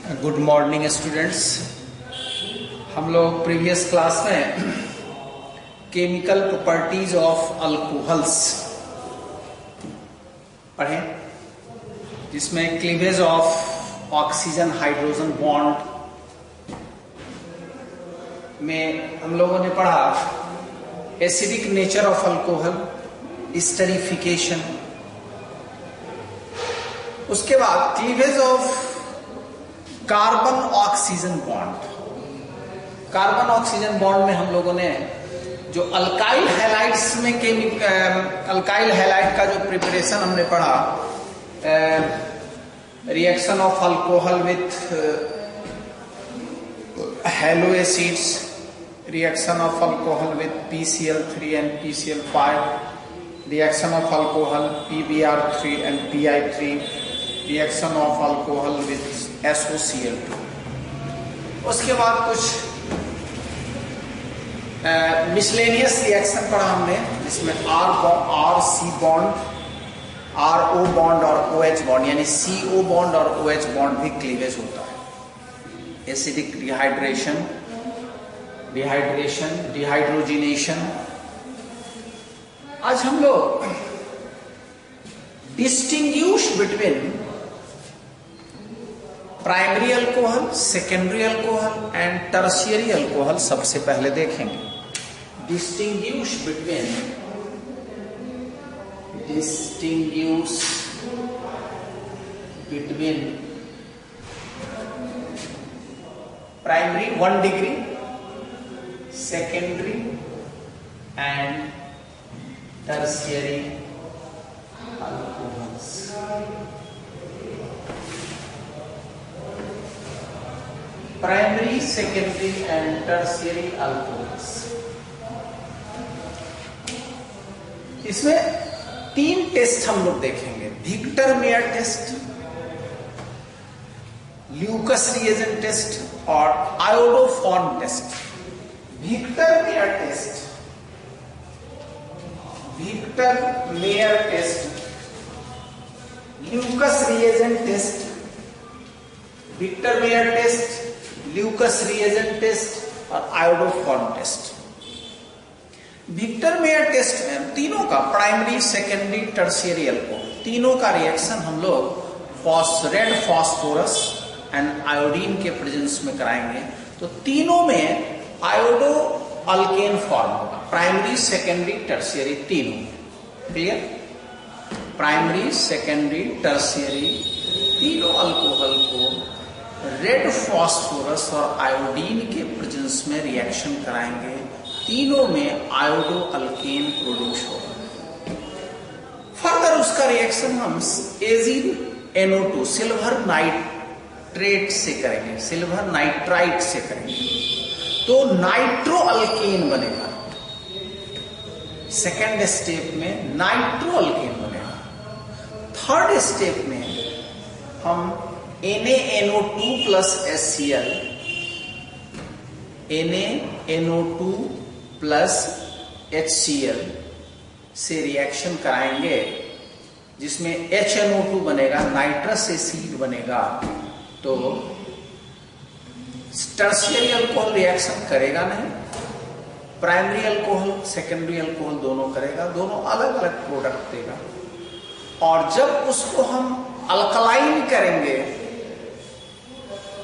Good morning students. हम लोग previous class में केमिकल प्रॉपर्टीज ऑफ अल्कोहल्स पढ़े, जिसमें cleavage of oxygen hydrogen bond में हम लोगों ने पढ़ा acidic nature of alcohol, esterification. उसके बाद cleavage of carbon oxygen bond. Carbon oxygen bond में हम लोगों ने जो अल्काइल हैलाइड्स में अल्काइल हैलाइड का जो प्रिपरेशन हमने पढ़ा, reaction of alcohol with hello acids, reaction of alcohol with PCl3 and PCl5, reaction of alcohol PbR3 and PI3, reaction of alcohol with SOCl2। उसके बाद कुछ मिसलेनियस रिएक्शन पढ़ा हमने, जिसमें RC बॉन्ड, RO बॉन्ड और OH bond, यानी CO bond और OH bond भी क्लीवेज होता है। Acidic dehydration, dehydrogenation. आज हम लोग distinguish between primary alcohol, secondary alcohol and tertiary alcohol सबसे पहले देखेंगे। Distinguish between primary 1 degree, secondary and tertiary alcohols. Primary, secondary and tertiary alcohols. इसमें 3 टेस्ट हम लोग देखेंगे। Victor Meyer test, Lucas reagent test और iodoform test. Victor Meyer test, Lucas reagent test, Victor Meyer test, Lucas reagent test और iodoform test. Victor Meyer test में तीनों का, primary, secondary, tertiary alcohol, तीनों का रिएक्शन हम लोग रेड फॉस्फोरस एंड आयोडीन के प्रेजेंस में कराएंगे। तो तीनों में आयोडो अल्केन फॉर्म होगा, प्राइमरी, सेकेंडरी, टर्शियरी, तीनों। क्लियर? प्राइमरी, सेकेंडरी, टर्शियरी तीनों अल्कोहल को रेड फॉस्फोरस और आयोडीन के प्रेजेंस में रिएक्शन कराएंगे। तीनों में आयोडो अल्केन प्रोड्यूस होगा। फर्दर उसका रिएक्शन हम AgNO2 सिल्वर नाइट्रेट से करेंगे, सिल्वर नाइट्राइट से करेंगे, तो नाइट्रो अल्केन बनेगा। सेकेंड स्टेप में नाइट्रो अल्केन बनेगा। थर्ड स्टेप में हम NaNO2 plus HCl, NaNO2 plus HCl से रिएक्शन कराएंगे, जिसमें HNO2 बनेगा, नाइट्रस एसिड बनेगा। तो टर्शियरी अल्कोहल रिएक्शन करेगा नहीं, प्राइमरी अल्कोहल, सेकेंडरी अल्कोहल दोनों करेगा, दोनों अलग अलग प्रोडक्ट देगा। और जब उसको हम अल्कलाइन करेंगे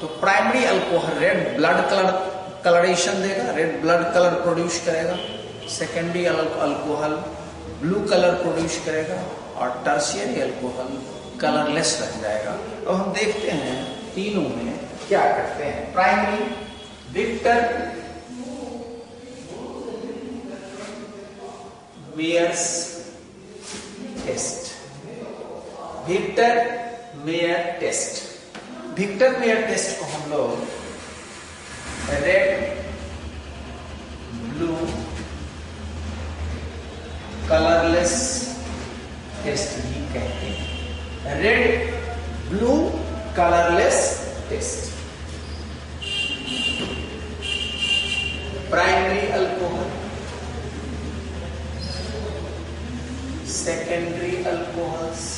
तो primary alcohol red blood colouration देगा, रेड ब्लड कलर प्रोड्यूस करेगा। Secondary alcohol blue colour produce करेगा और टर्शियरी अल्कोहल कलरलेस रह जाएगा। अब हम देखते हैं तीनों में क्या करते हैं। Primary Victor Meyers test, Victor Meyer test. Victor Meyer test को हम लोग रेड ब्लू कलरलेस टेस्ट भी कहते हैं। Red blue colourless test. Primary alcohol, secondary alcohols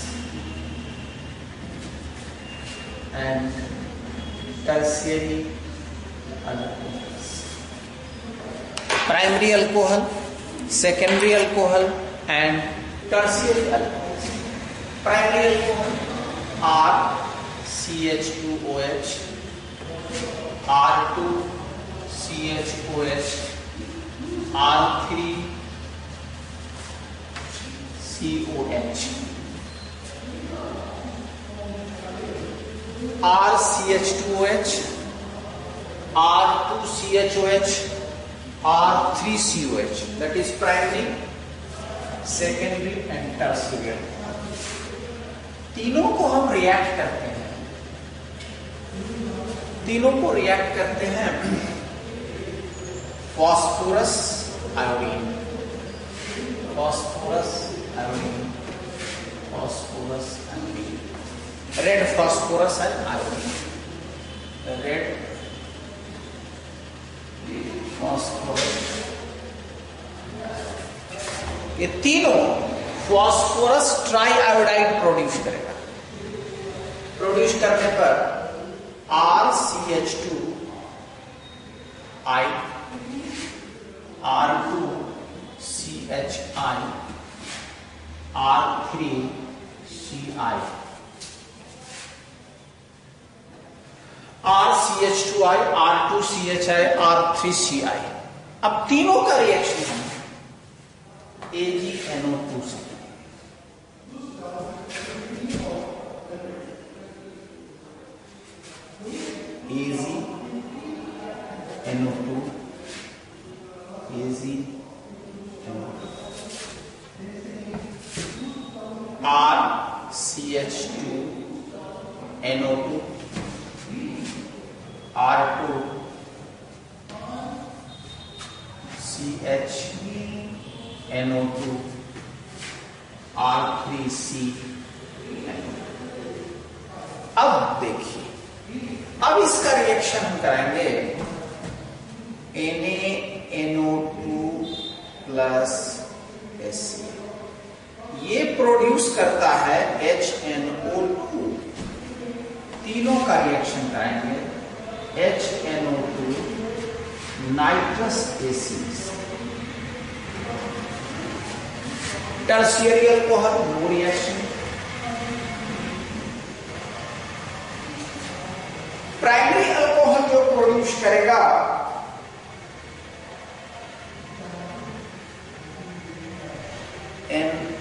and tertiary alcohol, primary alcohol, secondary alcohol and tertiary alcohol. Primary alcohol RCH2OH, R2CHOH, R3COH, RCH2OH, R2CHOH, R3COH, that is primary, secondary and tertiary। तीनों को हम react करते हैं, तीनों को react करते हैं phosphorus iodine, phosphorus iodine, phosphorus iodine, red phosphorus iodine, red phosphorus. ये तीनों फास्फोरस ट्राई आयोडाइड प्रोड्यूस करेगा। प्रोड्यूस करने पर RCH2I, R2CHI, R3CI, RCH2I, R2CHI, R3CI। अब तीनों का रिएक्शन हम AgNO2 से, AgNO2, RCH2NO2, R2CHNO2, R3CNO2। अब देखिए, अब इसका रिएक्शन हम कराएंगे NaNO2 प्लस H, ये प्रोड्यूस करता है HNO2। तीनों का रिएक्शन कराएंगे HNO2 nitrous acid, tertiary alcohol no reaction. Primary alcohol जो प्रोड्यूस करेगा NO2,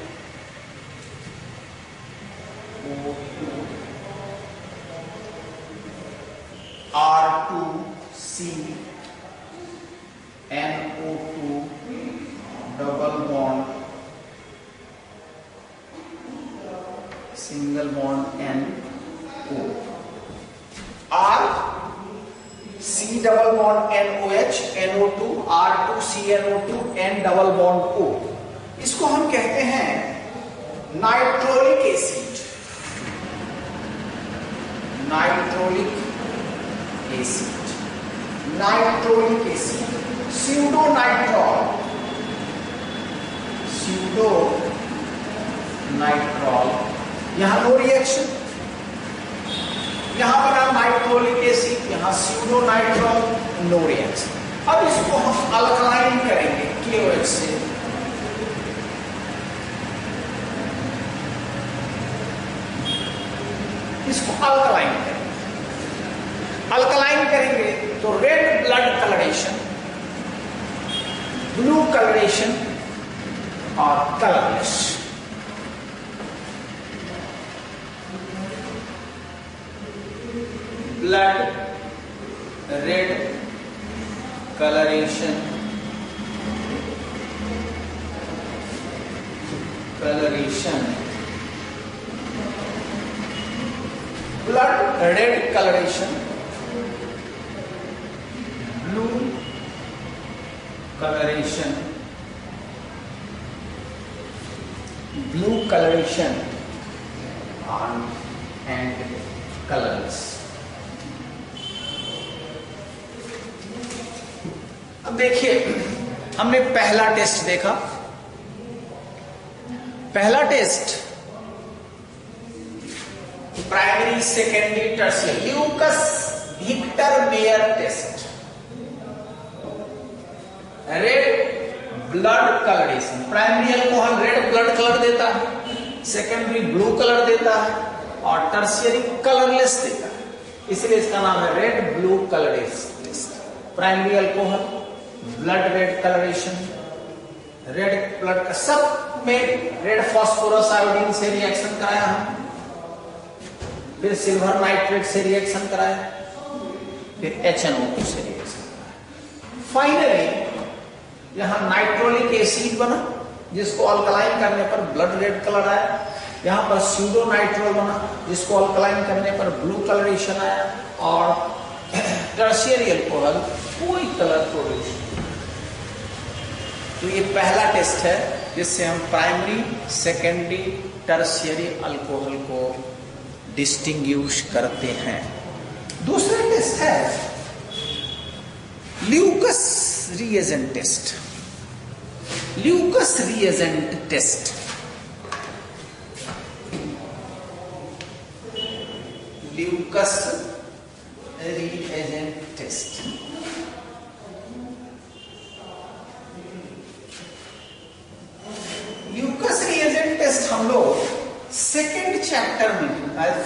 R2CNO2 double bond single bond NO, R C double bond NOH, NO2, R2CNO2 N double bond O। इसको हम कहते हैं nitrolic acid, nitrolic acid, nitrolic acid, pseudo nitrol, pseudo nitrol. यहां no reaction, यहां बना nitrolic acid, यहां pseudo nitrol, no reaction. अब इसको हम अल्कलाइन करेंगे KOH से, इसको अल्कलाइन करेंगे। अल्कलाइन करेंगे तो red blood colouration, blue colouration और colourless. Blood red colouration, colouration, blood red colouration, blue coloration, blue coloration and colors. अब देखिए, हमने पहला टेस्ट देखा। पहला test primary, secondary, tertiary, Lucas ही इंटरमेयर test, red blood colouration. Primary alcohol red blood colour देता है, सेकेंडरी ब्लू कलर देता है और टर्शियरी कलरलेस देता है, इसलिए इसका नाम है red blue coloration test. Primary alcohol blood red coloration, red blood का सब में रेड फास्फोरस आयोडीन से रिएक्शन कराया हम, फिर सिल्वर नाइट्रेट से रिएक्शन कराया, फिर HNO2 से रिएक्शन कराया। फाइनली यहां नाइट्रोलिक एसिड बना जिसको अल्कलाइन करने पर ब्लड रेड कलर आया, यहां पर स्यूडो नाइट्रोल बना जिसको अल्कलाइन करने पर ब्लू कलरेशन आया, और टर्शियरी अल्कोहल कोई कलर प्रोड्यूस नहीं। तो ये पहला टेस्ट है जिससे हम प्राइमरी, सेकेंडरी, टर्शियरी अल्कोहल को डिस्टिंग्विश करते हैं। दूसरा टेस्ट है Lucas reagent test. Lucas reagent test, Lucas reagent test. Lucas reagent test हम लोग सेकेंड चैप्टर में,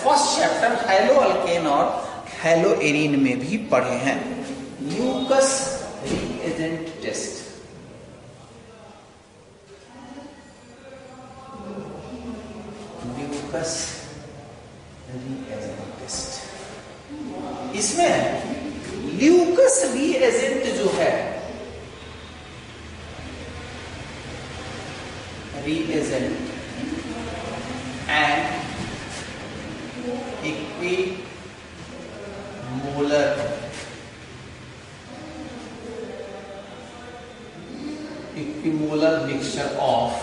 फर्स्ट चैप्टर हैलो अल्केन और हैलो एरीन में भी पढ़े हैं। Lucas reagent test, Lucas reagent test, इसमें ल्यूकस रिएजेंट जो है, reagent and equimolar mixture of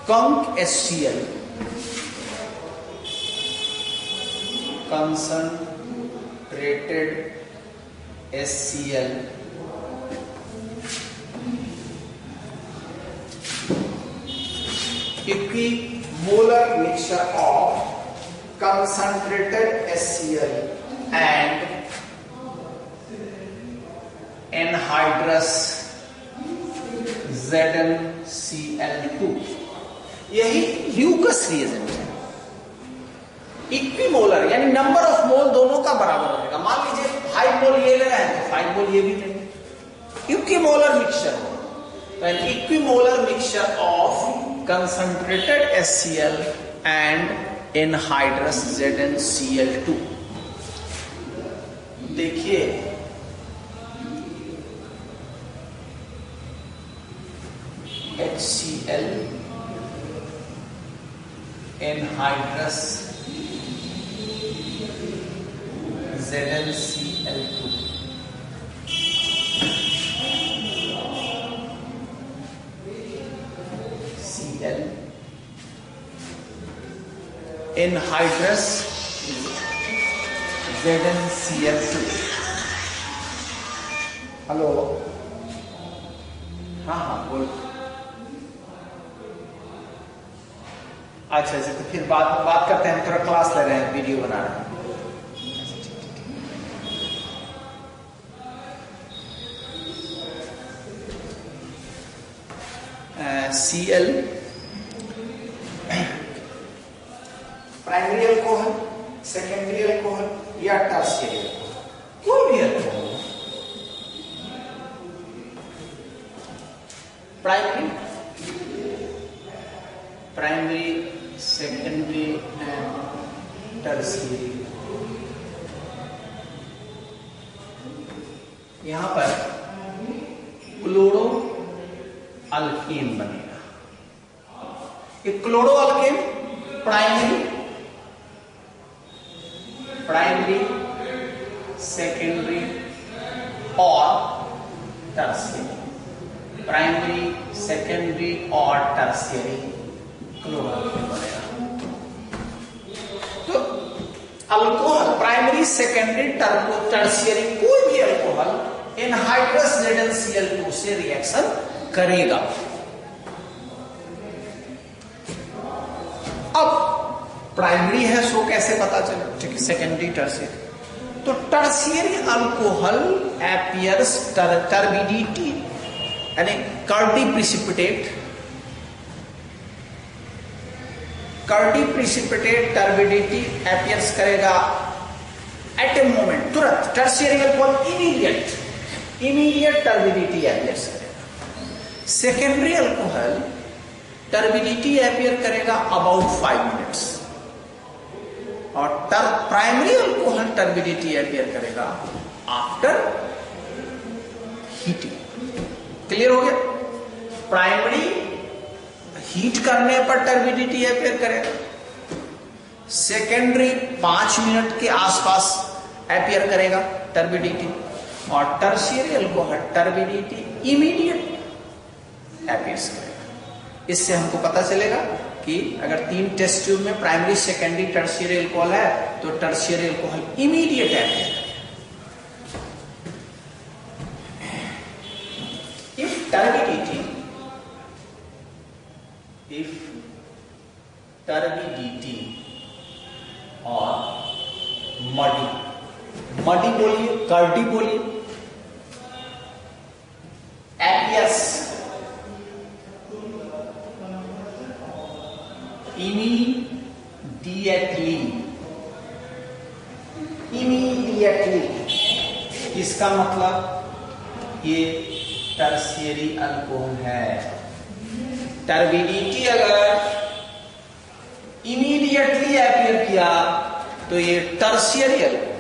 conc HCl, concentrated HCl, equimolar mixture of concentrated HCl and anhydrous ZnCl2, यही Lucas reagent है। इक्विमोलर यानी नंबर ऑफ मोल दोनों का बराबर रहेगा। मान लीजिए 5 मोल ये ले रहे हैं तो 5 मोल ये भी लेंगे। इक्विमोलर मिक्सचर हो, equimolar mixture of concentrated HCl and anhydrous ZnCl2। देखिए HCl anhydrous ZnCl2, Cl anhydrous ZnCl2। Hello, हाँ बोल। अच्छा तो फिर बात करते हैं, थोड़ा क्लास ले रहे हैं, वीडियो बना रहे हैं। Cl primary alcohol, secondary alcohol या टर्शियरी अल्कोहल, कोई भी alcohol, primary, secondary and tertiary. यहां पर क्लोरो अल्केन बनेगा। ये क्लोरो अल्केन प्राइमरी, सेकेंडरी और टर्शियरी, प्राइमरी, सेकेंडरी और टर्शियरी क्लोरो अल्केन बनेगा। तो अल्कोहल प्राइमरी, सेकेंडरी, टर्शियरी कोई भी अल्कोहल एनहाइड्रस ZnCl2 से रिएक्शन करेगा। अब प्राइमरी है सो कैसे पता चले, ठीक है, सेकेंडरी, टर्शियरी। तो टर्शियरी अल्कोहल एपियर्स टर्बिडिटी यानी कर्डी प्रिसिपिटेट टर्बिडिटी एपियर्स करेगा एट ए मोमेंट, तुरंत। Tertiary alcohol immediate turbidity appears करेगा। सेकेंडरी अल्कोहल टर्बिडिटी एपियर करेगा अबाउट 5 मिनट्स, और प्राइमरी अल्कोहल टर्बिडिटी एपियर करेगा आफ्टर हीटिंग। क्लियर हो गया? प्राइमरी हीट करने पर टर्बिडिटी एपियर करेगा, सेकेंडरी 5 मिनट के आसपास एपियर करेगा टर्बिडिटी, और tertiary alcohol turbidity immediate appears करेगा। इससे हमको पता चलेगा कि अगर 3 टेस्ट ट्यूब में प्राइमरी, सेकेंडरी, टर्शियरी अल्कोहल है तो टर्शियरी अल्कोहल इमीडिएट एपियर करेगा। इफ टर्बिडिटी और मडी बोलिए, कर्डी बोलिए, एपियस इमीडिएटली, इसका मतलब ये टर्शियरी अल्कोहल है। टर्बिडिटी अगर इमीडिएटली एपियर किया तो ये tertiary alcohol.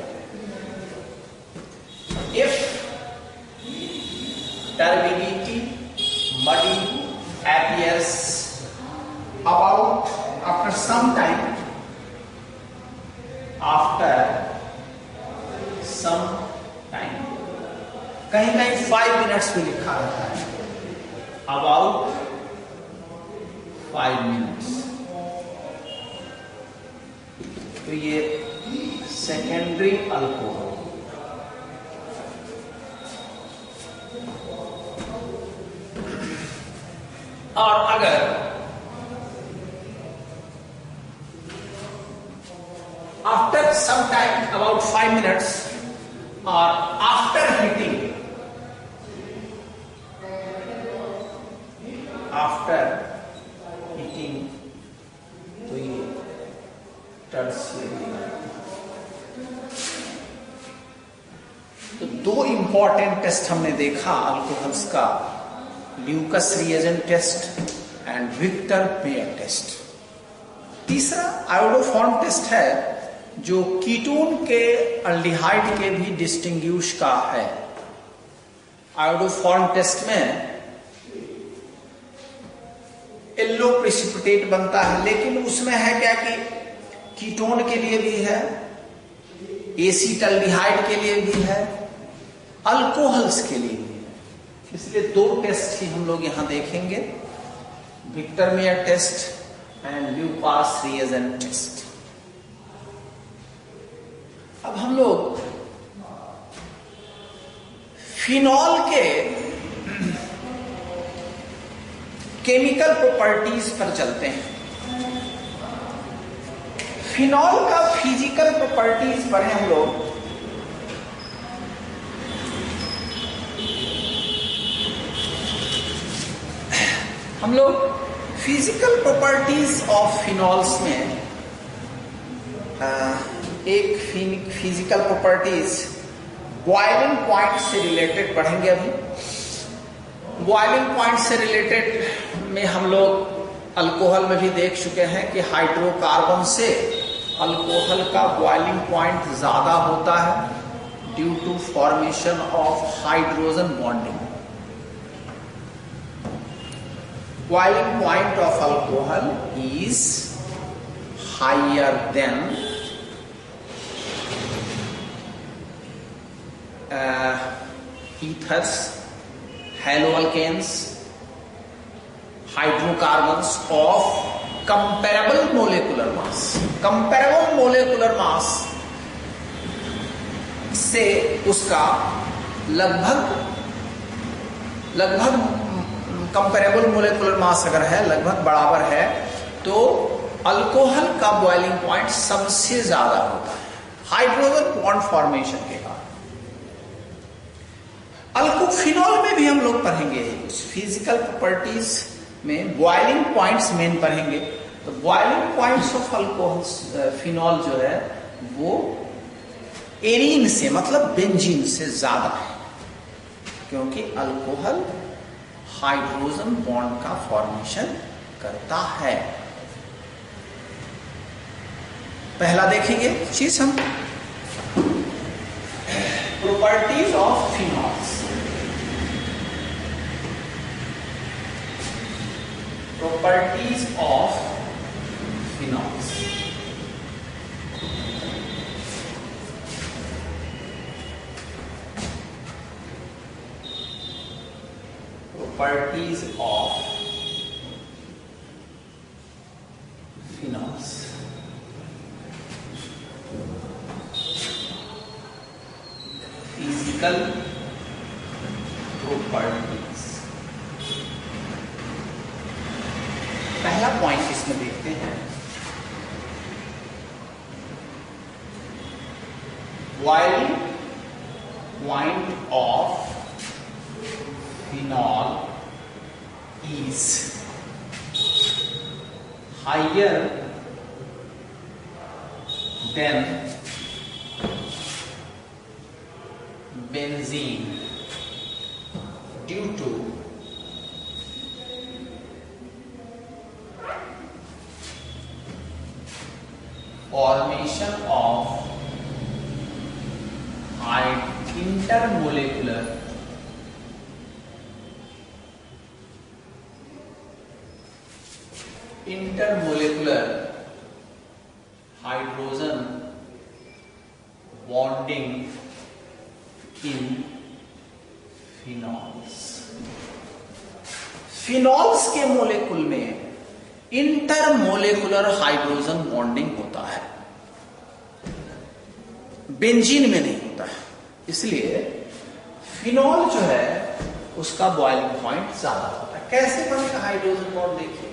If turbidity muddy appears about after some time, कहीं 5 मिनट्स में लिखा रहता है, about 5 मिनट्स। तो ये सेकेंडरी अल्कोहल। और अगर after some time about 5 minutes or after heating तो ये टर्शियरी। तो 2 इंपॉर्टेंट टेस्ट हमने देखा अल्कोहल्स का, Lucas reagent test and Victor Meyer test. तीसरा आयोडोफॉर्म टेस्ट है जो कीटोन के अल्डिहाइड के भी डिस्टिंग्विश का है। आयोडोफॉर्म टेस्ट में येलो प्रेसिपिटेट बनता है, लेकिन उसमें है क्या कि कीटोन के लिए भी है, एसीटल्डिहाइड के लिए भी है, अल्कोहल्स के लिए भी है। इसलिए 2 टेस्ट ही हम लोग यहां देखेंगे, Victor Meyer test and Lucas reagent test. अब हम लोग फिनॉल के केमिकल प्रॉपर्टीज पर चलते हैं। फिनॉल का फिजिकल प्रॉपर्टीज पढ़े हम लोग। फिजिकल प्रॉपर्टीज ऑफ फिनॉल्स में एक फिजिकल प्रॉपर्टीज बॉइलिंग पॉइंट से रिलेटेड पढ़ेंगे। अभी बॉइलिंग पॉइंट से रिलेटेड में हम लोग अल्कोहल में भी देख चुके हैं कि हाइड्रोकार्बन से अल्कोहल का बॉइलिंग पॉइंट ज्यादा होता है due to formation of hydrogen bonding. Boiling point of alcohol is higher than ethers, haloalkanes, hydrocarbons of comparable molecular mass। comparable molecular mass से उसका लगभग कंपेरेबल मोलेकुलर मास अगर है लगभग बराबर है तो अल्कोहल का बॉइलिंग पॉइंट सबसे ज्यादा होता है। हाइड्रोजन बॉन्ड फॉर्मेशन के कारण। अल्कोफिनॉल में भी हम लोग पढ़ेंगे, फिजिकल प्रॉपर्टीज में बॉइलिंग पॉइंट्स मेन पढ़ेंगे। तो boiling points of alcohol phenol जो है वो एरीन से मतलब बेंजीन से ज्यादा है, क्योंकि अल्कोहल हाइड्रोजन बॉन्ड का फॉर्मेशन करता है। पहला देखेंगे चीज हम, properties of phenols. Properties of phenols. Properties of phenols. Physical properties. पहला पॉइंट इसमें देखते हैं, boiling point of phenol is higher than benzene due to formation of intermolecular hydrogen bonding in phenols. Phenols के मोलेकुल में इंटरमोलेकुलर हाइड्रोजन बॉन्डिंग होता है, benzene में नहीं होता है। इसलिए फिनॉल जो है उसका बॉइलिंग पॉइंट ज्यादा होता है। कैसे बनेगा हाइड्रोजन बॉन्ड, देखिए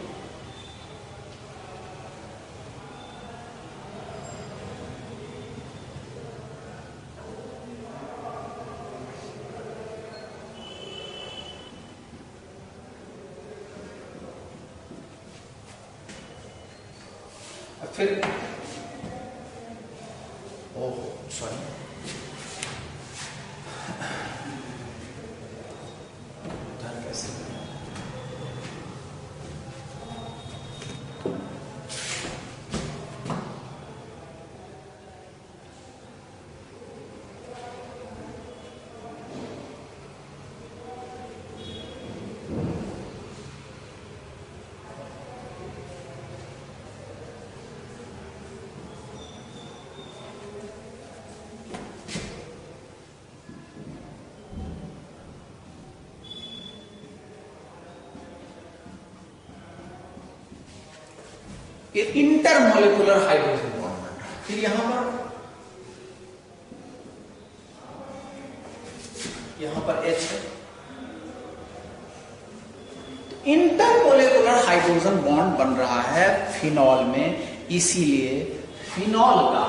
फिर ओह सॉरी उधर कैसे इंटरमोलेकुलर हाइड्रोजन बॉन्ड बन रहा है। फिर यहां पर H है, इंटरमोलेकुलर हाइड्रोजन बॉन्ड बन रहा है फिनॉल में, इसीलिए फिनॉल का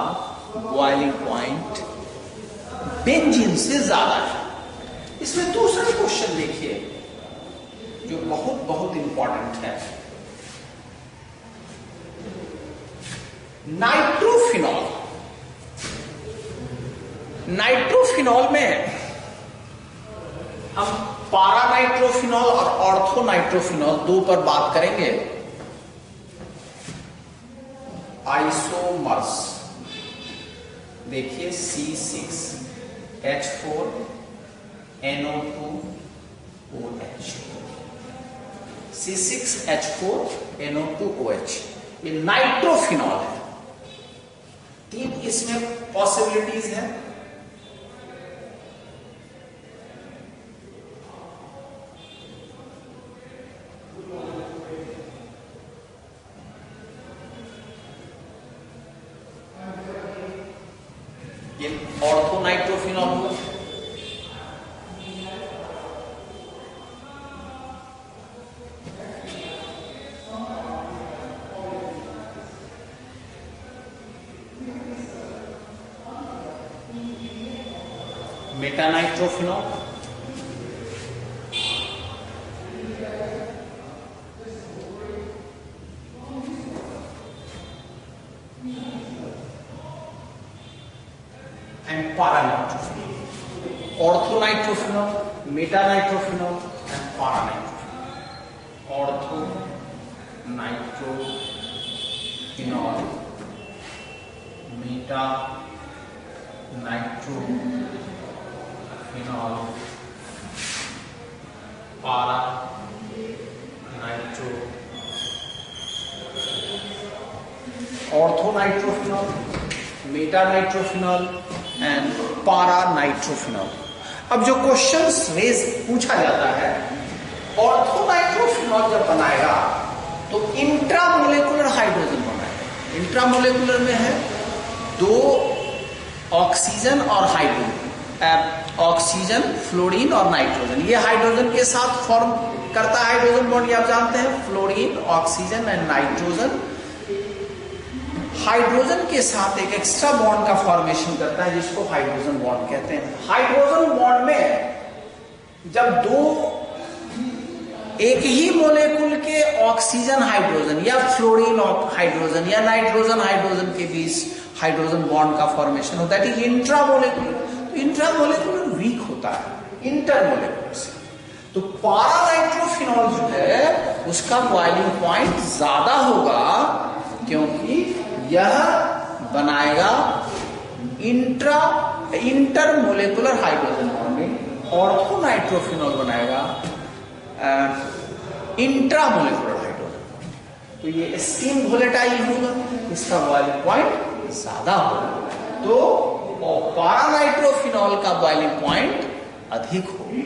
बॉइलिंग पॉइंट बेंजीन से ज्यादा है। इसमें दूसरा क्वेश्चन देखिए जो बहुत बहुत इंपॉर्टेंट है, नाइट्रोफिनॉल। नाइट्रोफिनॉल में हम पारानाइट्रोफिनॉल और ऑर्थोनाइट्रोफिनॉल दो पर बात करेंगे। आइसोमर्स देखिए C6H4NO2OH, C6H4NO2OH ये नाइट्रोफिनॉल है। तीन इसमें पॉसिबिलिटीज है। ये ऑर्थोनाइट्रोफिनॉल हुआ, metanitrophenol, and paranitrophenol. Orthonitrophenol, metanitrophenol and paranitrophenol. Ortho nitrophenol, meta nitrophenol, para nitro. Orthonitrophenol, metanitrophenol and paranitrophenol. अब जो क्वेश्चंस रेज पूछा जाता है, ऑर्थोनाइट्रोफिनॉल जब बनाएगा तो इंट्रामोलेकुलर हाइड्रोजन बनाएगा. इंट्रामोलेकुलर में है 2 ऑक्सीजन और हाइड्रोजन, ऑक्सीजन, फ्लोरीन और नाइट्रोजन. ये हाइड्रोजन के साथ फॉर्म करता है हाइड्रोजन बॉन्ड, ये आप जानते हैं. Fluorine, oxygen and nitrogen hydrogen के साथ एक एक्स्ट्रा बॉन्ड का फॉर्मेशन करता है, जिसको हाइड्रोजन बॉन्ड कहते हैं. हाइड्रोजन बॉन्ड में जब 2 एक ही मोलेकुल के ऑक्सीजन हाइड्रोजन या फ्लोरीन हाइड्रोजन या नाइट्रोजन हाइड्रोजन के बीच हाइड्रोजन बॉन्ड का फॉर्मेशन होता है, ठीक है, इंट्रामोलेकुलर. तो इंट्रामोलेकुलर वीक होता है इंटरमोलेकुलर से. तो पारानाइट्रोफिनॉल जो है उसका बॉइलिंग पॉइंट ज्यादा होगा, क्योंकि यह बनाएगा इंटरमोलेकुलर हाइड्रोजन बॉन्डिंग. ऑर्थोनाइट्रोफिनॉल बनाएगा इंट्रामोलेकुलर हाइड्रोजन. तो ये स्टीम वोलेटाइल होगा, इसका बॉइलिंग पॉइंट ज्यादा होगा. तो पारानाइट्रोफिनॉल का बॉइलिंग पॉइंट अधिक होगा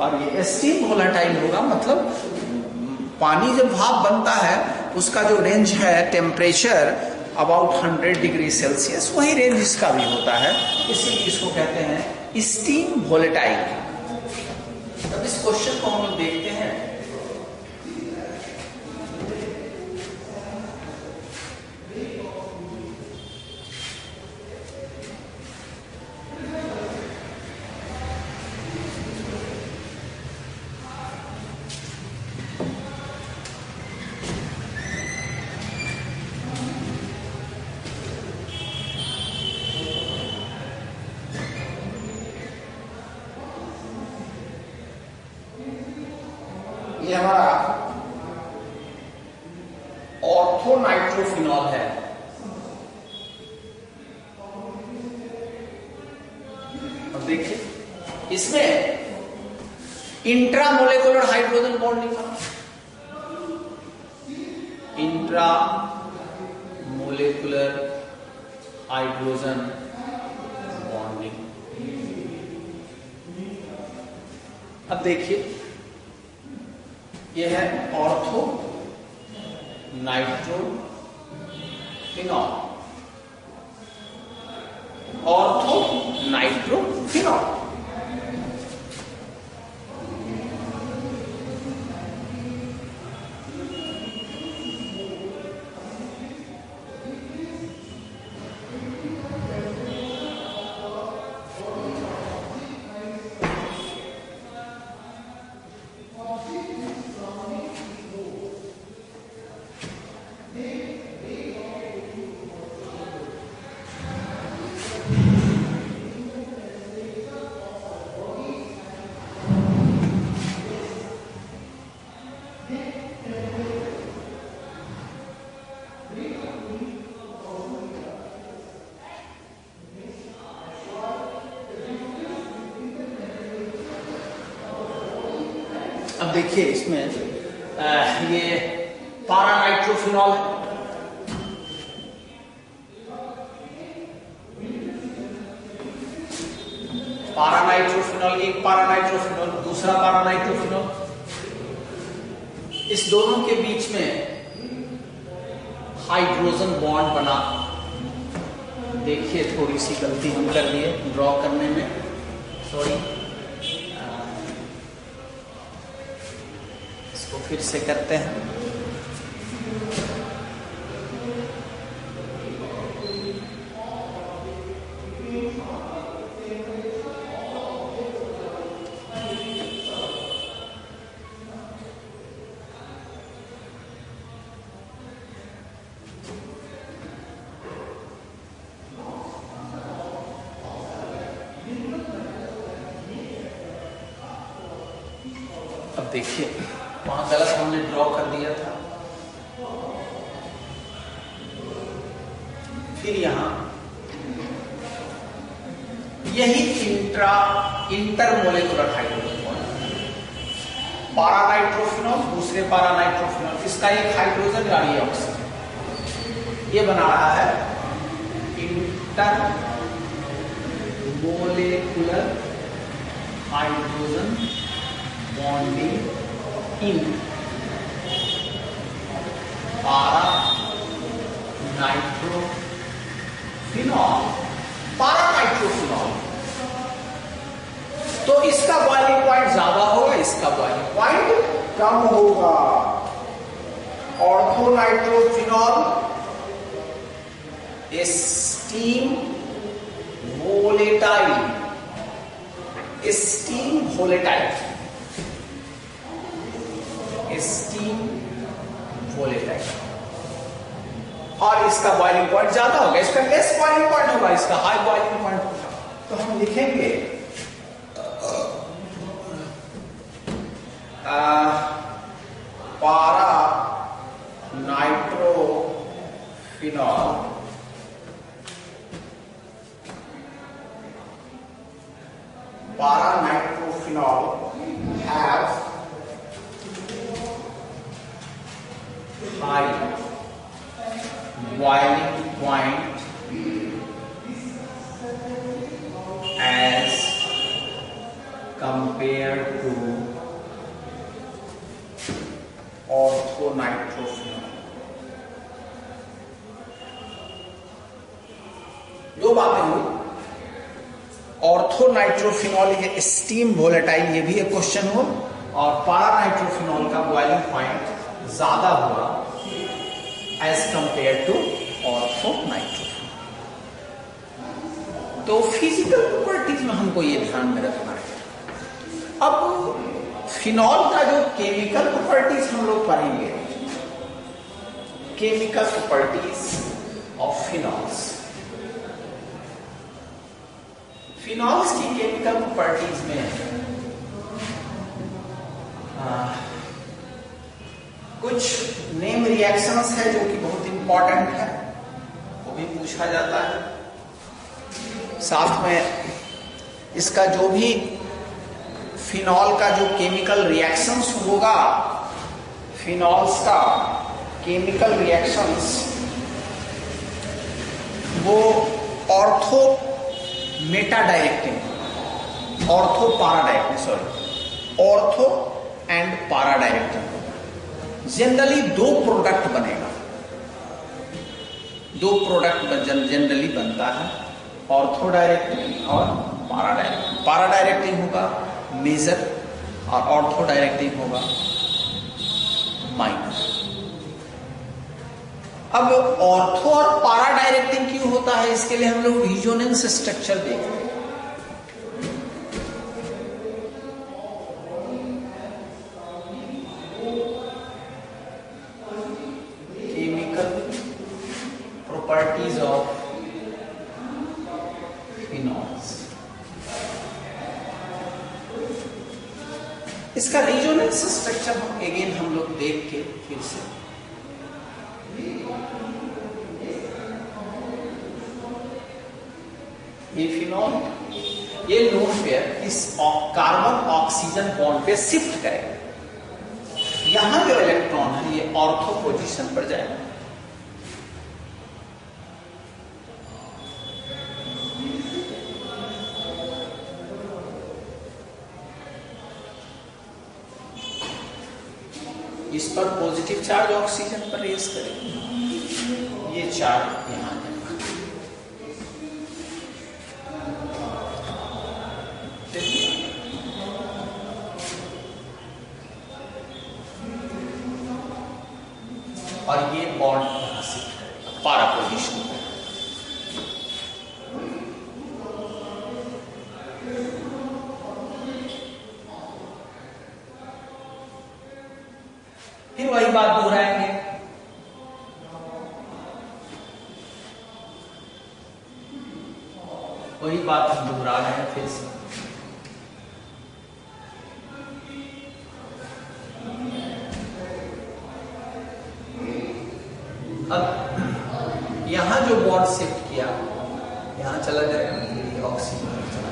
और ये स्टीम वोलेटाइल होगा. मतलब पानी जब भाप बनता है उसका जो रेंज है टेम्परेचर अबाउट 100 डिग्री सेल्सियस, वही रेंज इसका भी होता है, इसीलिए इसको कहते हैं स्टीम वोलेटाइल. अब इस क्वेश्चन को हम लोग देखते हैं. ये हमारा ऑर्थोनाइट्रोफिनॉल है. अब देखिए इसमें इंट्रामोलेकुलर हाइड्रोजन बॉन्डिंग बना. इंट्रामोलेकुलर हाइड्रोजन बॉन्डिंग. अब देखिए ये है ऑर्थो नाइट्रोफिनॉल, ऑर्थो नाइट्रोफिनॉल. अब देखिए इसमें ये पारानाइट्रोफिनॉल है. पारानाइट्रोफिनॉल, एक पारानाइट्रोफिनॉल, दूसरा पारानाइट्रोफिनॉल. इस दोनों के बीच में हाइड्रोजन बॉन्ड बना. देखिए थोड़ी सी गलती हम कर दिए ड्रॉ करने में, सॉरी. इसको फिर से करते हैं. अब देखिए वहां गलत हमने ड्रॉ कर दिया था, फिर यहां यही इंटरमोलेकुलर हाइड्रोजन बॉन्ड, पारा नाइट्रोफिनॉल दूसरे पारा नाइट्रोफिनॉल, इसका एक हाइड्रोजन और ये ऑक्सीजन, ये बना रहा है inter molecular hydrogen bonding in पारा नाइट्रोफिनॉल, पारा नाइट्रोफिनॉल। तो इसका बॉइलिंग पॉइंट ज्यादा होगा, इसका बॉइलिंग पॉइंट कम होगा। Ortho nitrophenol steam volatile, steam volatile, steam volatile, और इसका बॉइलिंग पॉइंट ज्यादा होगा, इसका लेस बॉइलिंग पॉइंट होगा, इसका हाई बॉइलिंग पॉइंट होगा। तो हम लिखेंगे पारा nitrophenol have high boiling point as compared to orthonitrophenol। दो बातें हुई, ऑर्थोनाइट्रोफिनॉल ये स्टीम वोलेटाइल, ये भी एक क्वेश्चन हो, और पारानाइट्रोफिनॉल का बॉइलिंग पॉइंट ज्यादा हुआ एज कंपेयर टू ऑर्थोनाइट्रोफिनॉल। तो फिजिकल प्रॉपर्टीज में हमको ये ध्यान में रखना है। अब फिनॉल का जो केमिकल प्रॉपर्टीज हम लोग पढ़ेंगे, chemical properties of phenols. Phenols की केमिकल प्रॉपर्टीज में कुछ नेम रिएक्शंस है जो कि बहुत इंपॉर्टेंट है, वो भी पूछा जाता है। साथ में इसका जो भी फिनॉल का जो केमिकल रिएक्शंस होगा, फिनॉल्स का केमिकल रिएक्शंस वो ऑर्थो मेटा डायरेक्टिंग, ऑर्थो पारा डायरेक्टिंग, सॉरी ऑर्थो एंड पारा डायरेक्टिंग। जनरली दो प्रोडक्ट बनेगा, दो प्रोडक्ट जनरली बनता है, ऑर्थो डायरेक्टिंग और पारा डायरेक्टिंग। पारा डायरेक्टिंग होगा मेजर और ऑर्थो डायरेक्टिंग होगा माइनर। अब ऑर्थो और पारा डायरेक्टिंग क्यों होता है, इसके लिए हम लोग रिजोनेंस स्ट्रक्चर देखते हैं। केमिकल प्रॉपर्टीज ऑफ फिनॉल्स, इसका रिजोनेंस स्ट्रक्चर हम अगेन हम लोग देख के फिर से ये फिनॉल ये लोन पेयर इस कार्बन ऑक्सीजन बॉन्ड पे शिफ्ट करेगा, यहां जो इलेक्ट्रॉन है ये ऑर्थो पोजीशन पर जाएगा। इस पर पॉजिटिव चार्ज ऑक्सीजन पर रेस करेगा, ये चार्ज यहां जाएगा। और ये बॉन्ड यहां से पारा पोजीशन पर। फिर वही बात दोहराएंगे, वही बात हम दोहरा रहे हैं फिर से। जो बॉन्ड शिफ्ट किया यहां चला जाएगा, फिर ऑक्सीजन चला जाएगा।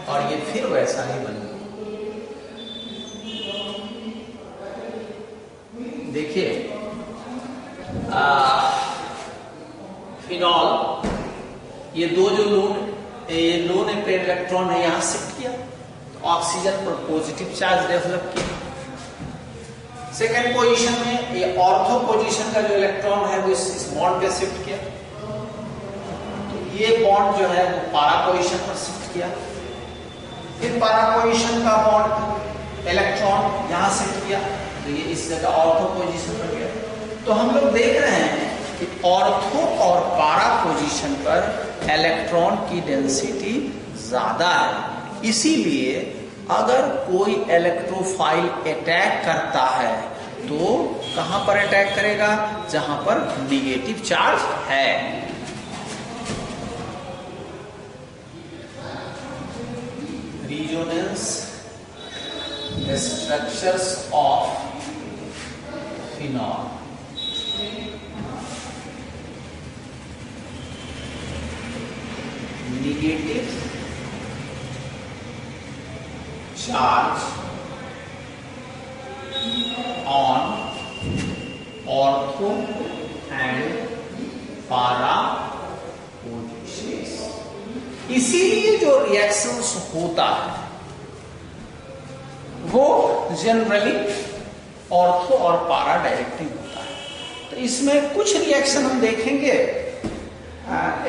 और ये फिर वैसा ही बन गया। देखिए फिनॉल, ये दो जो लोन इलेक्ट्रॉन है यहां शिफ्ट किया, तो ऑक्सीजन पर पॉजिटिव चार्ज डेवलप किया। सेकेंड पोजीशन में ये ऑर्थो पोजीशन का जो इलेक्ट्रॉन है वो इस बॉन्ड पे शिफ्ट किया, तो ये बॉन्ड जो है वो पारा पोजीशन पर शिफ्ट किया। फिर पारा पोजीशन का बॉन्ड इलेक्ट्रॉन यहां शिफ्ट किया, तो ये इस जगह ऑर्थो पोजीशन पर गया। तो हम लोग देख रहे हैं कि ऑर्थो और पारा पोजीशन पर इलेक्ट्रॉन की डेंसिटी ज्यादा है। इसीलिए अगर कोई इलेक्ट्रोफाइल अटैक करता है तो कहां पर अटैक करेगा? जहां पर निगेटिव चार्ज है। Resonance structures of phenol. Negative charge on ortho and para positions. इसीलिए जो रिएक्शंस होता है वो जनरली ऑर्थो और पारा डायरेक्टिव होता है। तो इसमें कुछ रिएक्शन हम देखेंगे,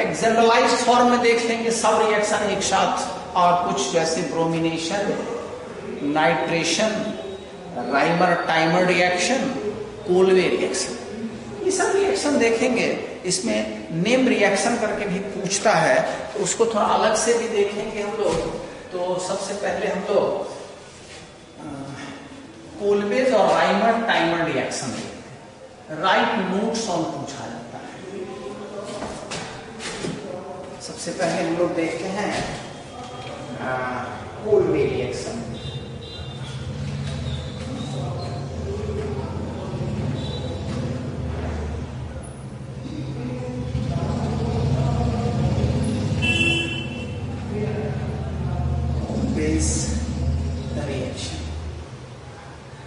एक जनरलाइज्ड फॉर्म में देख लेंगे सब रिएक्शन एक साथ, और कुछ जैसे bromination, nitration, Rymer timer reaction, Colway reaction, ये सब रिएक्शन देखेंगे। इसमें नेम रिएक्शन करके भी पूछता है, तो उसको थोड़ा अलग से भी देखेंगे हम लोग। तो सबसे पहले हम लोग कोलवेज और राइमर टाइमर रिएक्शन देखते हैं। राइट नोट्स ऑन पूछा जाता है। सबसे पहले हम लोग देखते हैं Colway reaction.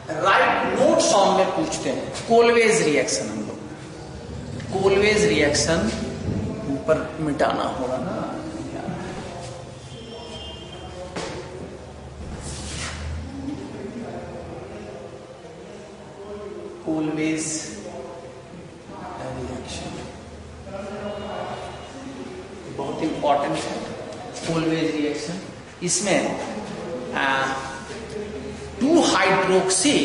Right notes on में पूछते हैं कोलवेज रिएक्शन। हम लोग कोलवेज रिएक्शन ऊपर मिटाना होगा ना, कोलवेज रिएक्शन बहुत इंपॉर्टेंट है। कोलवेज रिएक्शन, इसमें 2-हाइड्रोक्सी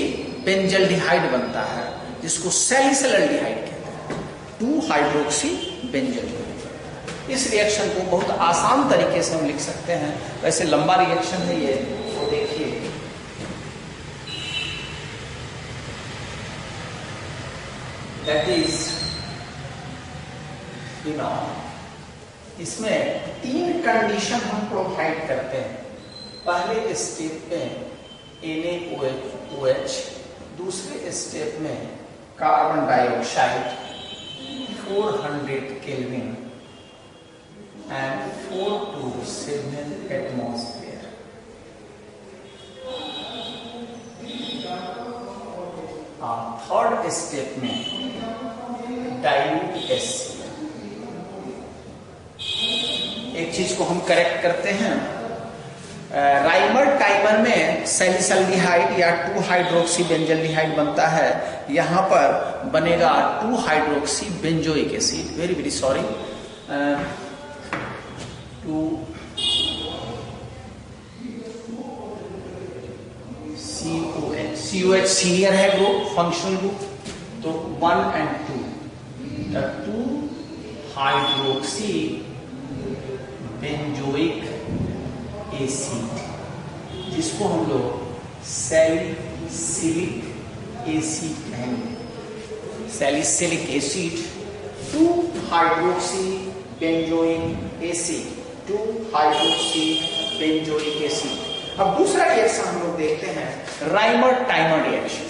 बेंजल्डिहाइड बनता है, जिसको सैलिसिलडिहाइड कहते हैं। 2-हाइड्रोक्सी बेंजल्डिहाइड। इस रिएक्शन को बहुत आसान तरीके से हम लिख सकते हैं। वैसे लंबा रिएक्शन है ये, तो देखिए दैट इज फिनॉल। इसमें 3 कंडीशन हम प्रोवाइड करते हैं। पहले स्टेप में NaOH, दूसरे स्टेप में carbon dioxide 400 kelvin and 4 to 7 atmosphere. Third step में डाइल्यूट HCl। एक चीज को हम करेक्ट करते हैं, राइमर टाइमर में सैलिसल्डिहाइड या 2-हाइड्रोक्सी बेंजल्डिहाइड बनता है, यहां पर बनेगा two hydroxy benzoic acid. Very very sorry, 2COH senior है ग्रुप, फंक्शनल ग्रुप, तो 1 and 2 2-हाइड्रोक्सी बेंजोइक एसिड, जिसको हम लोग सैलिसिलिक एसिड कहेंगे, salicylic acid, 2 hydroxy benzoic acid, 2 hydroxy benzoic acid. अब दूसरा रिएक्शन हम लोग देखते हैं, Rymer timer reaction.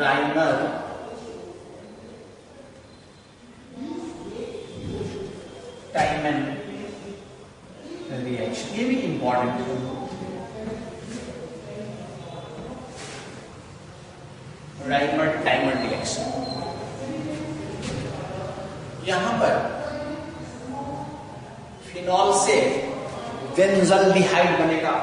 Rymer timer reaction, ये भी इंपॉर्टेंट है। राइमर टाइमर रिएक्शन, यहां पर फिनॉल से बेंजल्डिहाइड बनेगा,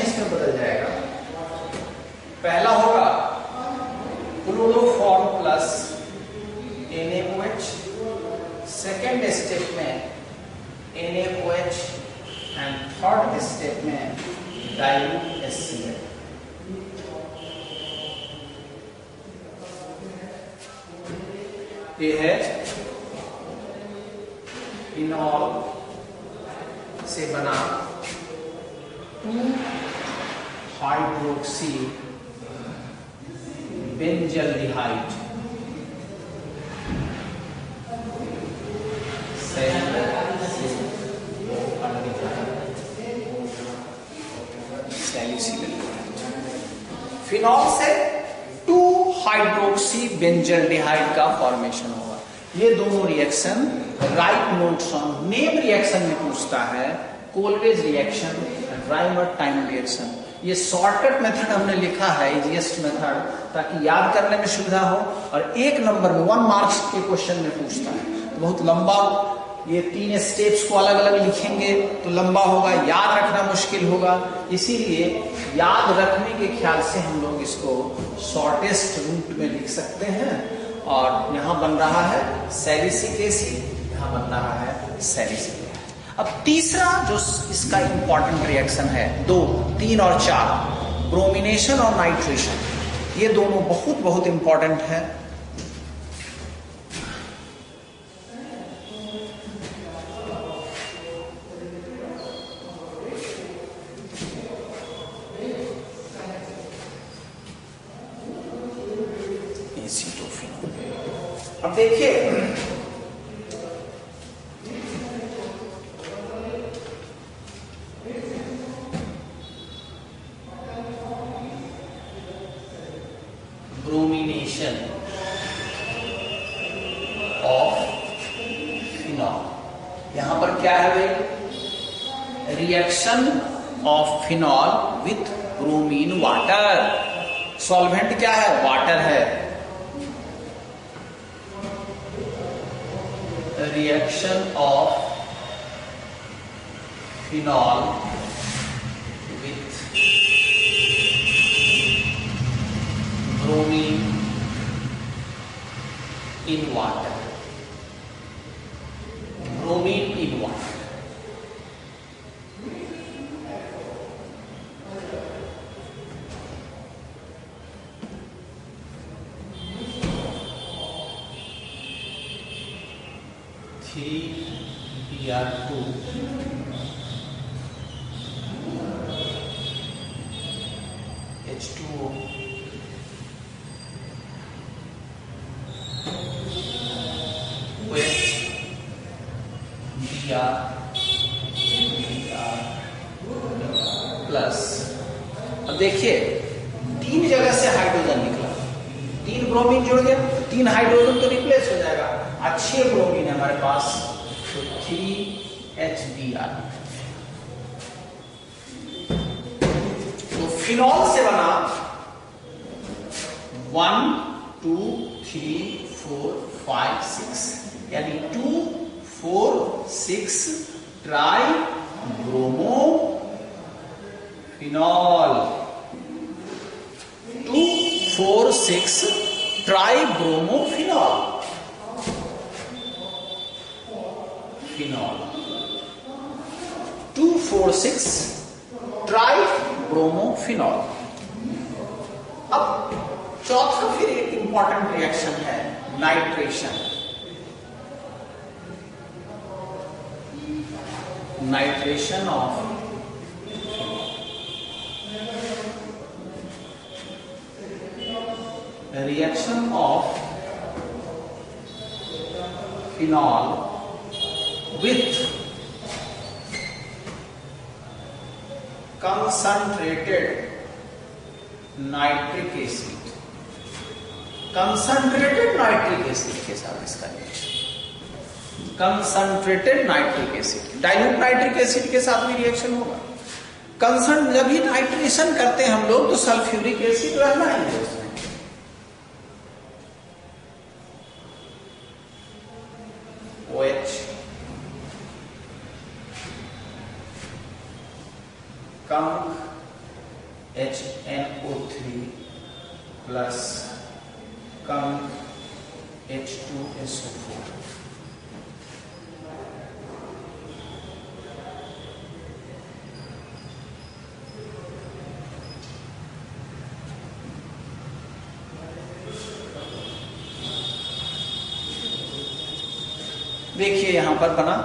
इसमें बदल जाएगा। पहला होगा chloroform plus NaOH, second step में NaOH एंड थर्ड स्टेप में डाइल्यूट HCl। ये है फिनॉल से बना 2 हाइड्रोक्सी बेंजल्डिहाइड, फिनॉल से 2 हाइड्रोक्सी बेंजल्डिहाइड का फॉर्मेशन होगा। ये दोनों reaction right notes on name reaction में पूछता है, Kolbe's reaction, Rymer timer reaction. ये शॉर्टकट मेथड हमने लिखा है, इजीएस्ट मेथड, ताकि याद करने में सुविधा हो, और 1 नंबर में 1 मार्क्स के क्वेश्चन में पूछता है। तो बहुत लंबा, ये 3 स्टेप्स को अलग अलग लिखेंगे तो लंबा होगा, याद रखना मुश्किल होगा, इसीलिए याद रखने के ख्याल से हम लोग इसको शॉर्टेस्ट रूट में लिख सकते हैं। और यहाँ बन रहा है सैलिसिक एसिड, यहाँ बन रहा है सैलिसिक। अब तीसरा जो इसका इंपॉर्टेंट रिएक्शन है, 2, 3 और 4, ब्रोमिनेशन और नाइट्रेशन, ये दोनों बहुत बहुत इंपॉर्टेंट है। अब देखिए, ब्रोमिनेशन ऑफ फिनॉल, यहां पर क्या है भाई, reaction of phenol with bromine water. Solvent क्या है, वाटर है। Reaction of phenol with bromine in water, bromine in water. Br2 H2O with Br plus. अब देखिए 3 जगह से हाइड्रोजन निकला, 3 ब्रोमीन जुड़ गया, 3 हाइड्रोजन तो रिप्लेस हो जाएगा, अच्छे ब्रोमीन है हमारे पास, तो 3HBr। तो फिनॉल से बना 1 2 3 4 5 6, यानी 2 4 6 try bromo phenol 2,4,6 tribromophenol, phenol 2,4,6 tribromophenol. अब चौथा फिर एक इंपॉर्टेंट रिएक्शन है nitration. Nitration of reaction of phenol with concentrated nitric acid, concentrated nitric acid के साथ इसका reaction, concentrated nitric acid, dilute nitric acid के साथ भी रिएक्शन होगा। जब भी नाइट्रेशन करते हैं हम लोग तो सल्फ्यूरिक एसिड रहना ही है उसमें। OH conc HNO3 plus conc H2SO4। देखिए यहां पर बना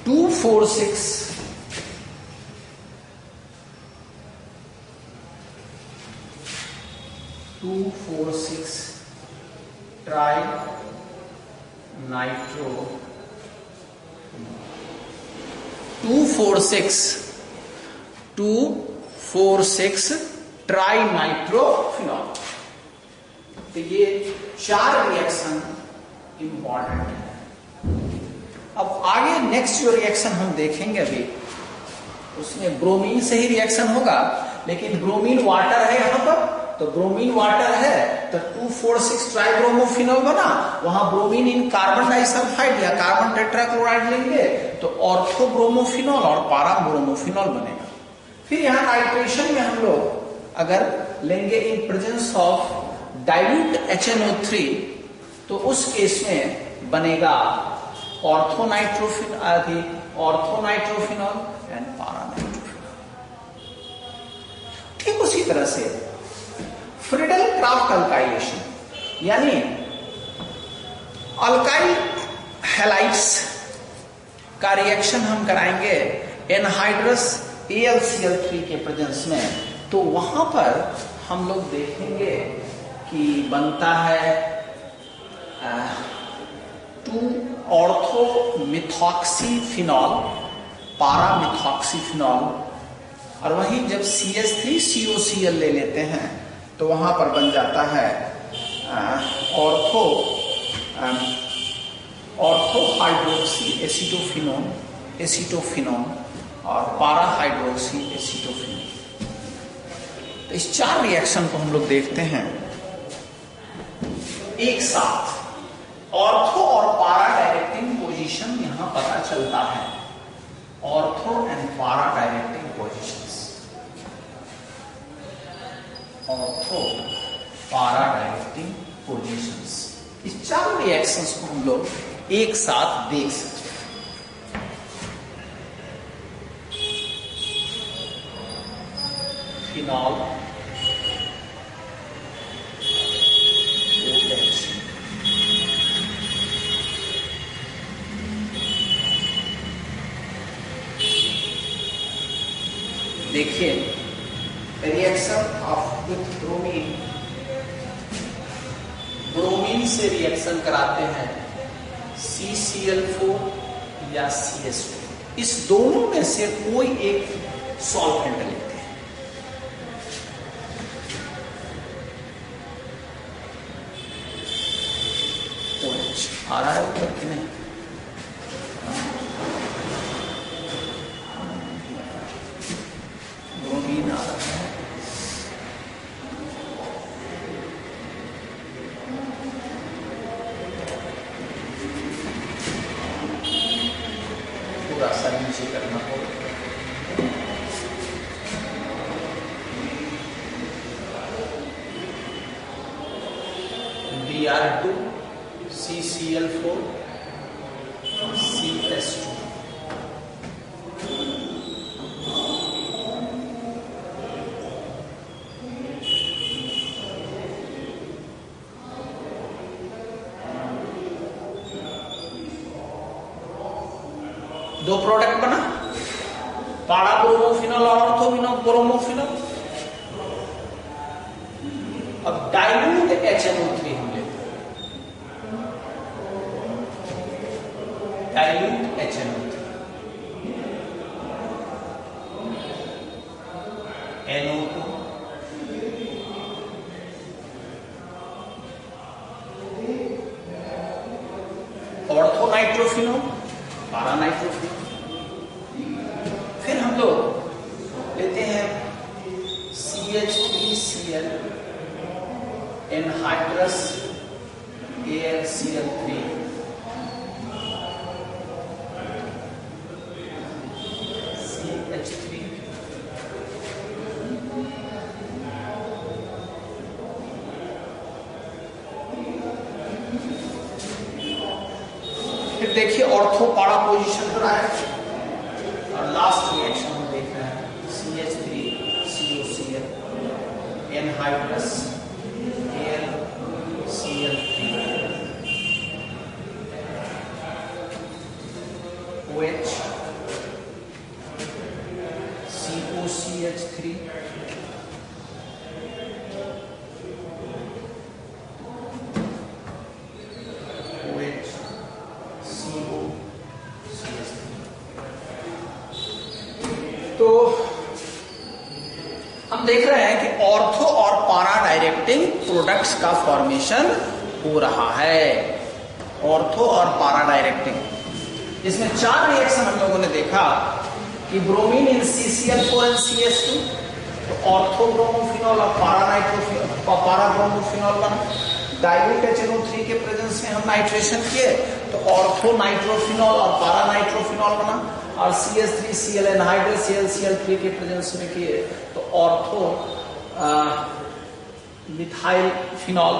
2,4,6 ट्राई नाइट्रो 2,4,6 ट्राई नाइट्रोफिनॉल। तो ये 4 रिएक्शन इंपॉर्टेंट है। अब आगे नेक्स्ट जो रिएक्शन हम देखेंगे अभी उसमें ब्रोमीन से ही रिएक्शन होगा, लेकिन ब्रोमीन वाटर है यहां पर, तो ब्रोमीन वाटर है तो 2,4,6 ट्राइब्रोमोफिनॉल बना, वहां ब्रोमीन इन कार्बन डाइसल्फाइड या कार्बन टेट्राक्लोराइड लेंगे तो ऑर्थोब्रोमोफिनॉल और पाराब्रोमोफिनॉल बनेगा। फिर यहां नाइट्रेशन में हम लोग अगर लेंगे in presence of dilute HNO3 तो उस केस में बनेगा ऑर्थोनाइट्रोफिनॉल एंड पारानाइट्रोफिनॉल। ठीक उसी तरह से फ्रीडल क्राफ्ट अल्काइलेशन यानी अल्काइल हैलाइड्स का रिएक्शन हम कराएंगे एनहाइड्रस AlCl3 के प्रेजेंस में, तो वहां पर हम लोग देखेंगे कि बनता है 2 ऑर्थोमिथॉक्सीफिनॉल पारामिथॉक्सीफिनॉल, और वहीं जब CH3COCl ले लेते हैं तो वहां पर बन जाता है ऑर्थोहाइड्रोक्सी एसीटोफिनोन और पाराहाइड्रोक्सी एसीटोफिनोन। तो इस 4 रिएक्शन को हम लोग देखते हैं एक साथ। ऑर्थो और पारा डायरेक्टिंग पोजीशन यहां पता चलता है, ऑर्थो एंड पारा डायरेक्टिंग पोजीशंस, ऑर्थो पारा डायरेक्टिंग पोजीशंस। इस 4 रिएक्शंस को हम लोग एक साथ देख सकते हैं। फिनॉल देखिए reaction of with bromine, bromine से रिएक्शन कराते हैं CCl4 या CS2, इस दोनों में से कोई एक सॉल्वेंट लेते हैं। आ रहा है ऊपर कि नहीं? ब्रोमीन आ रहा है, पूरा सा नीचे करना होगा। Br2 CCl4 CS2। दो प्रोडक्ट बना, पारा ब्रोमोफिनॉल और ऑर्थोब्रोमोफिनॉल। अब डाइल्यूट HNO3 हम लेते हैं, डाइल्यूट HNO3 NO2 ऑर्थोनाइट्रोफिनॉल, पारा नाइट्रोफिनॉल। फिर हम लोग लेते हैं CH3Cl एनहाइड्रस AlCl3 CH3 फिर देखिए ऑर्थो पारा पोजीशन पर आया और लास्ट रिएक्शन हम देख रहे हैं CH3COCl anhydrous AlCl3 OH COCH3 तो हम देख रहे हैं कि ऑर्थो और पारा डायरेक्टिंग प्रोडक्ट्स का फॉर्मेशन हो रहा है। ऑर्थो और पारा डायरेक्टिंग, इसमें 4 रिएक्शन हम लोगों ने देखा कि bromine in CCl4 and CS2, तो ऑर्थो ब्रोमोफिनॉल और पारा ब्रोमोफिनॉल बना। डाइल्यूट HNO3 के प्रेजेंस में हम नाइट्रेशन किए तो ऑर्थो नाइट्रोफिनॉल और पारा नाइट्रोफिनॉल बना, और CH3Cl एनहाइड्रस AlCl3 के प्रेजेंस में किए तो ऑर्थो मिथाइल फिनॉल,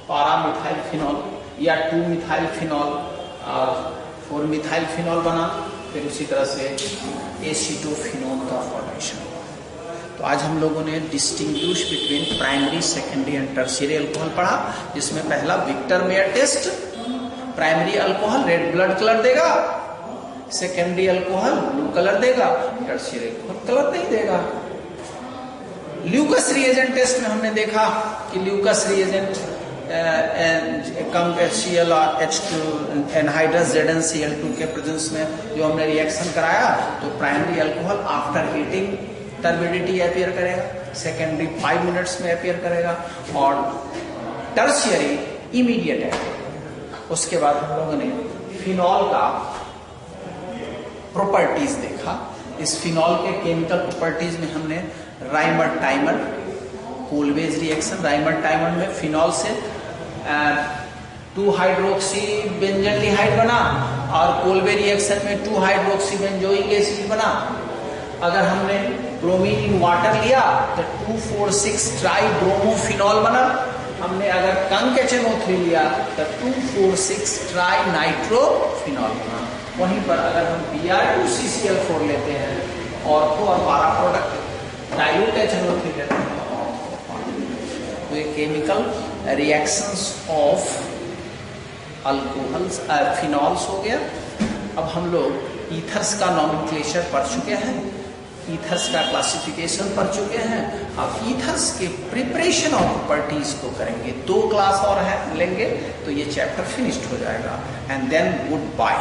पारा मिथाइल फिनॉल या 2 मिथाइल फिनॉल और 4 मिथाइल फिनॉल बना। फिर उसी तरह से एसीटोफिनोन का फॉर्मेशन। तो आज हम लोगों ने distinguish between primary, secondary and tertiary alcohol पढ़ा, जिसमें पहला Victor Meyer test. Primary alcohol red blood colour देगा, सेकेंडरी अल्कोहल ब्लू कलर देगा, टर्शियरी अल्कोहल कलर नहीं देगा। ल्यूकस रिएजेंट टेस्ट में हमने देखा कि ल्यूकस रिएजेंट कम HCl और H2 एनहाइड्रस ZnCl2 के प्रेजेंस में जो हमने रिएक्शन कराया, तो primary alcohol after heating turbidity appear करेगा, सेकेंडरी 5 मिनट्स में अपीयर करेगा, और टर्शियरी इमीडिएट है। उसके बाद हम लोगों ने फिनॉल का प्रॉपर्टीज देखा। इस फिनॉल के केमिकल प्रॉपर्टीज में हमने Rymer timer, Kolbe's reaction, Rymer timer में फिनॉल से 2 हाइड्रोक्सी बेंजल्डिहाइड बना, और कोलवे रिएक्शन में 2 हाइड्रोक्सी बेंजोइक एसिड बना। अगर हमने ब्रोमीन इन वाटर लिया तो 2,4,6 ट्राई ब्रोमोफिनॉल बना। हमने अगर कंक HNO3 लिया तो 2,4,6 ट्राई नाइट्रोफिनॉल बना। वहीं पर अगर हम Br2 CCl4 लेते हैं, ऑर्थो और पारा प्रोडक्ट, डाइल्यूट HNO3 लेते हैं, तो ये chemical reactions of alcohols phenols हो गया। अब हम लोग ईथर्स का नॉमेनक्लेचर पढ़ चुके हैं, ईथर्स का क्लासिफिकेशन पढ़ चुके हैं। अब ईथर्स के प्रिपरेशन ऑफ प्रॉपर्टीज को करेंगे। 2 क्लास और है लेंगे तो ये चैप्टर फिनिश्ड हो जाएगा। And then good bye.